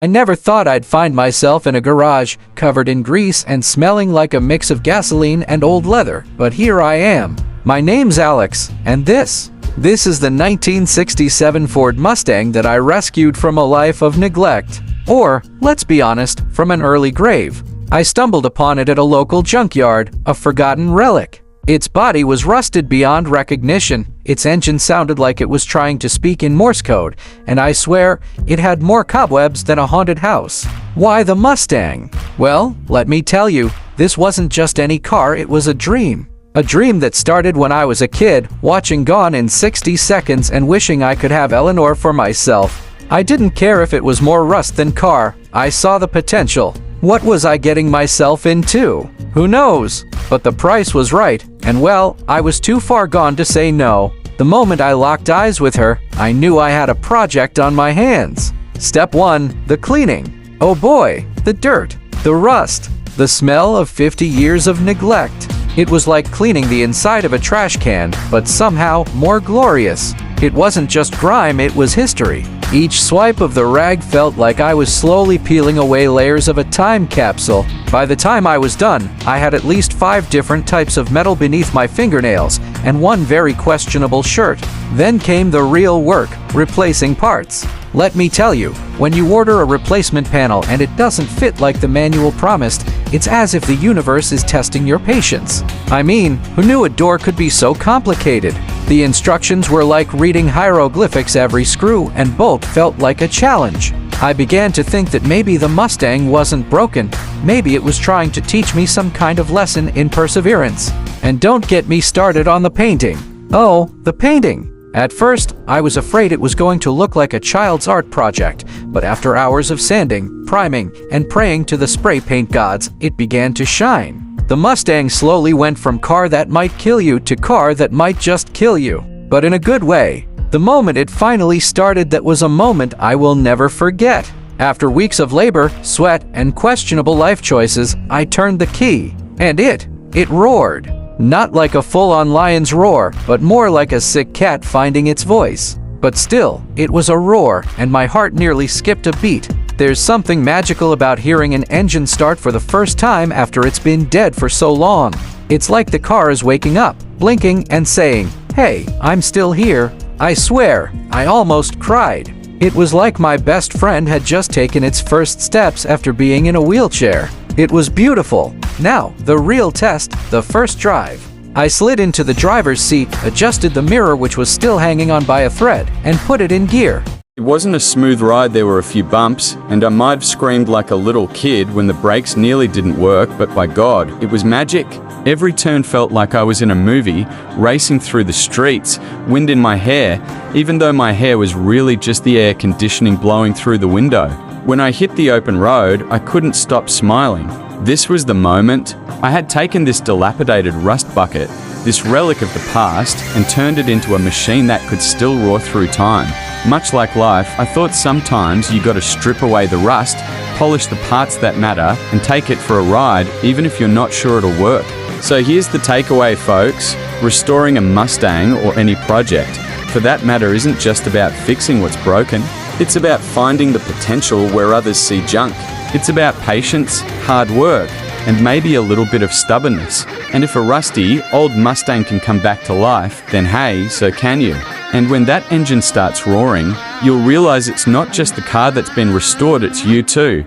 I never thought I'd find myself in a garage, covered in grease and smelling like a mix of gasoline and old leather, but here I am. My name's Alex, and this is the 1967 Ford Mustang that I rescued from a life of neglect. Or, let's be honest, from an early grave. I stumbled upon it at a local junkyard, a forgotten relic. Its body was rusted beyond recognition, its engine sounded like it was trying to speak in Morse code, and I swear, it had more cobwebs than a haunted house. Why the Mustang? Well, let me tell you, this wasn't just any car, it was a dream. A dream that started when I was a kid, watching Gone in 60 Seconds and wishing I could have Eleanor for myself. I didn't care if it was more rust than car, I saw the potential. What was I getting myself into? Who knows? But the price was right, and well, I was too far gone to say no. The moment I locked eyes with her, I knew I had a project on my hands. Step 1, the cleaning. Oh boy, the dirt, the rust, the smell of 50 years of neglect. It was like cleaning the inside of a trash can, but somehow more glorious. It wasn't just grime, it was history. Each swipe of the rag felt like I was slowly peeling away layers of a time capsule. By the time I was done, I had at least 5 different types of metal beneath my fingernails, and one very questionable shirt. Then came the real work, replacing parts. Let me tell you, when you order a replacement panel and it doesn't fit like the manual promised, it's as if the universe is testing your patience. I mean, who knew a door could be so complicated? The instructions were like reading hieroglyphics. Every screw and bolt felt like a challenge. I began to think that maybe the Mustang wasn't broken. Maybe it was trying to teach me some kind of lesson in perseverance. And don't get me started on the painting. Oh, the painting. At first, I was afraid it was going to look like a child's art project, but after hours of sanding, priming, and praying to the spray paint gods, it began to shine. The Mustang slowly went from car that might kill you to car that might just kill you, but in a good way. The moment it finally started, that was a moment I will never forget. After weeks of labor, sweat, and questionable life choices, I turned the key, and it roared. Not like a full-on lion's roar, but more like a sick cat finding its voice. But still, it was a roar, and my heart nearly skipped a beat. There's something magical about hearing an engine start for the first time after it's been dead for so long. It's like the car is waking up, blinking and saying, "Hey, I'm still here." I swear, I almost cried. It was like my best friend had just taken its first steps after being in a wheelchair. It was beautiful. Now, the real test, the first drive. I slid into the driver's seat, adjusted the mirror which was still hanging on by a thread, and put it in gear. It wasn't a smooth ride, there were a few bumps, and I might have screamed like a little kid when the brakes nearly didn't work, but by God, it was magic. Every turn felt like I was in a movie, racing through the streets, wind in my hair, even though my hair was really just the air conditioning blowing through the window. When I hit the open road, I couldn't stop smiling. This was the moment. I had taken this dilapidated rust bucket, this relic of the past, and turned it into a machine that could still roar through time. Much like life, I thought sometimes you gotta strip away the rust, polish the parts that matter, and take it for a ride, even if you're not sure it'll work. So here's the takeaway, folks. Restoring a Mustang, or any project, for that matter, isn't just about fixing what's broken. It's about finding the potential where others see junk. It's about patience, hard work, and maybe a little bit of stubbornness. And if a rusty, old Mustang can come back to life, then hey, so can you. And when that engine starts roaring, you'll realize it's not just the car that's been restored, it's you too.